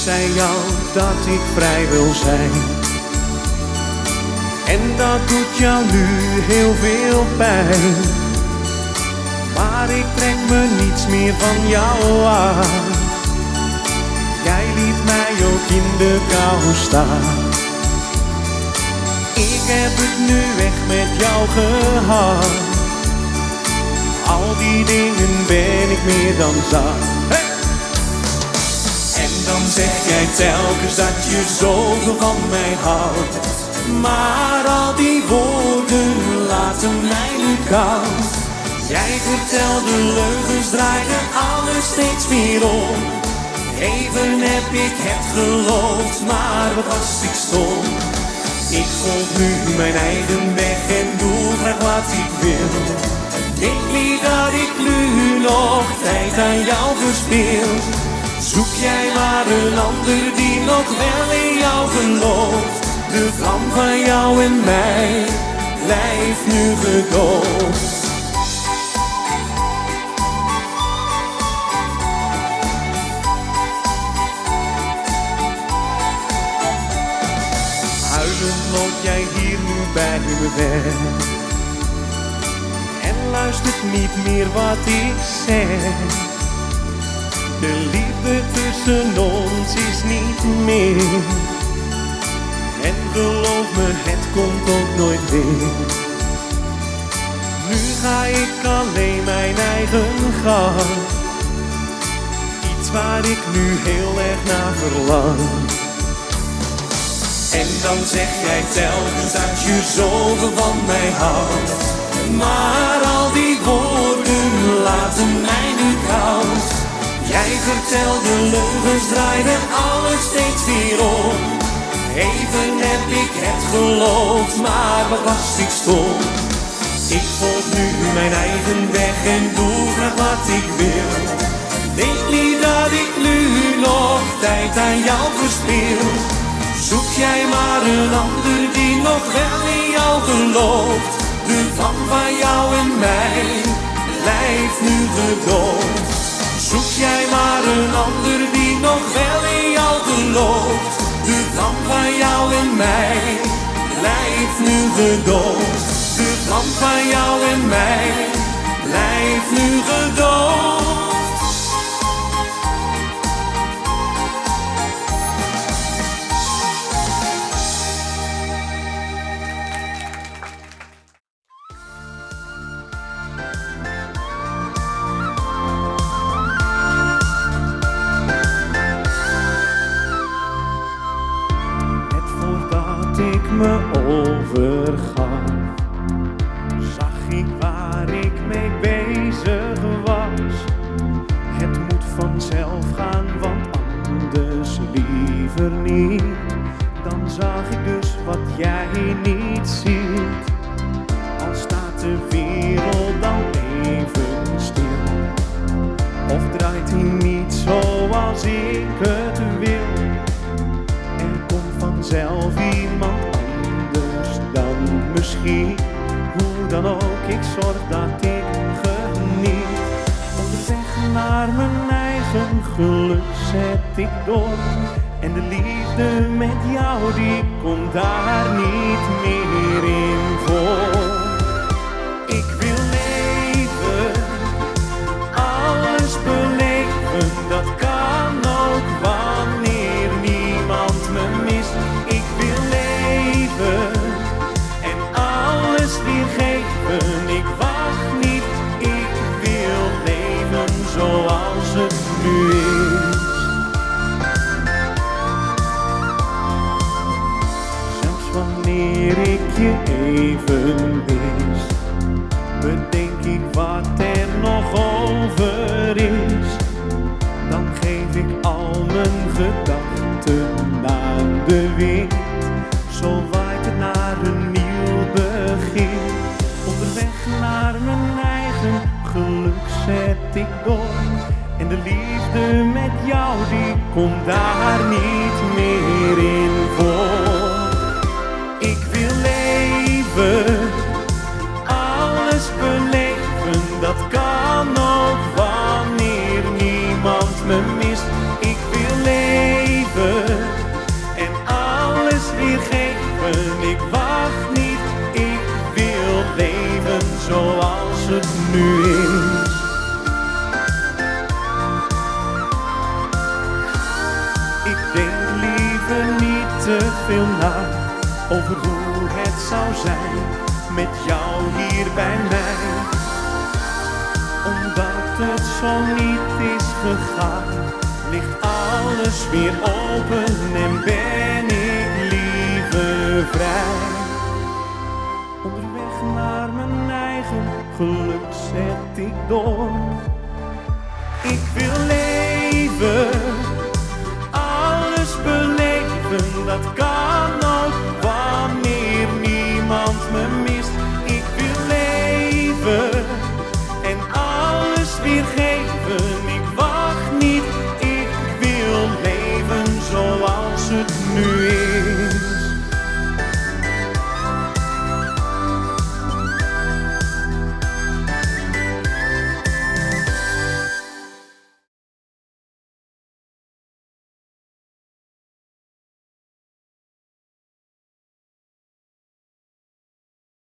zei jou dat ik vrij wil zijn. En dat doet jou nu heel veel pijn. Maar ik trek me niets meer van jou aan. Jij liet mij ook in de kou staan. Ik heb het nu echt met jou gehad. Al die dingen ben ik meer dan zat. Hey! En dan zeg jij telkens dat je zoveel van mij houdt. Maar al die woorden laten mij nu koud. Jij vertelde leugens, draaide alles steeds meer om. Even heb ik het geloofd, maar wat was ik stom. Ik volg nu mijn eigen weg en doe graag wat ik wil. Denk niet dat ik nu nog tijd aan jou verspil. Zoek jij maar een ander die nog wel in jou gelooft. De vlam van jou en mij blijft nu gedoofd. Huilend loop jij hier nu bij me weg. En luistert niet meer wat ik zeg. De liefde tussen ons is niet meer. En geloof me, het komt ook nooit weer. Nu ga ik alleen mijn eigen gang. Iets waar ik nu heel erg naar verlang. En dan zeg jij telkens dat je zoveel van mij houdt. Maar al die woorden laten mij nu koud. Jij vertelde leugens, draaide alles steeds weer om. Even heb ik het geloofd, maar wat was ik stom. Ik volg nu mijn eigen weg en doe graag wat ik wil. Denk niet dat ik nu nog tijd aan jou verspil. Zoek jij maar een ander die nog wel in jou gelooft. De vlam van jou en mij blijft nu gedoofd. Zoek jij maar een ander die nog wel in jou gelooft. De vlam van jou en mij blijft nu gedoofd. De vlam van jou en mij blijft nu gedoofd. Ik me overgaf, zag ik waar ik mee bezig was. Het moet vanzelf gaan, want anders liever niet. Dan zag ik dus wat jij niet ziet. Al staat de wereld dan even stil, of draait hij niet zoals ik het wil. Er komt vanzelf iemand anders dan misschien. Hoe dan ook, ik zorg dat ik geniet. Onderweg naar mijn eigen geluk zet ik door. En de liefde met jou, die komt daar niet meer in voor. Ik wil leven, alles beleven. Dat kan ook wanneer niemand me mist. Ik wil leven en alles weer geven. Ik wacht niet, ik wil leven zoals het nu is. Zelfs wanneer ik je even mis, bedenk ik wat er nog over is. Dan geef ik al mijn gedachten aan de wind. Zo waait het naar een nieuw begin. Onderweg naar mijn eigen geluk zet ik door. En de liefde met jou, die komt daar niet meer in voor. Ik wil leven, alles beleven. Dat kan ook wanneer niemand me mist. Ik wil leven over hoe het zou zijn met jou hier bij mij. Omdat het zo niet is gegaan, ligt alles weer open en ben ik liever vrij. Onderweg naar mijn eigen geluk zet ik door. Ik wil leven, alles beleven, dat kan